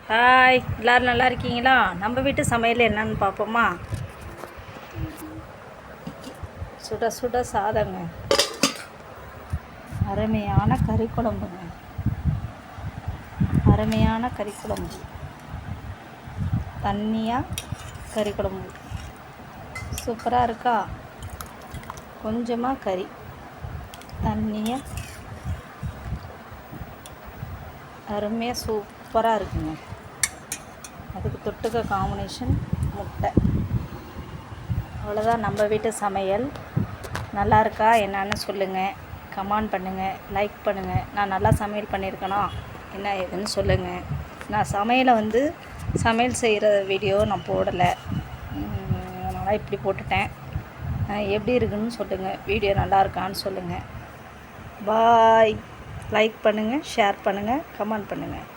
Hi, எல்லோரும் நல்லா இருக்கீங்களா? நம்ம வீட்டு சமையல் என்னன்னு பார்ப்போமா? சுட சுட சாதங்க, அருமையான கறி குழம்புங்க, அருமையான கறி குழம்பு, தண்ணியாக கறி குழம்பு சூப்பராக இருக்கா? கொஞ்சமாக கறி, தண்ணியாக அருமையாக சூப்பராக இருக்குங்க. அதுக்கு தொட்டுக்க காம்பினேஷன் முட்டை. அவ்வளோதான் நம்ம வீட்டு சமையல். நல்லா இருக்கா என்னன்னு சொல்லுங்கள், கமெண்ட் பண்ணுங்கள், லைக் பண்ணுங்கள். நான் நல்லா சமையல் பண்ணியிருக்கேனா என்ன ஏதுன்னு சொல்லுங்கள். நான் சமையல் செய்கிற வீடியோ நான் போடலை, அதனால் இப்படி போட்டுட்டேன். எப்படி இருக்குன்னு சொல்லுங்கள், வீடியோ நல்லா இருக்கான்னு சொல்லுங்கள். பாய். லைக் பண்ணுங்கள், ஷேர் பண்ணுங்கள், கமெண்ட் பண்ணுங்கள்.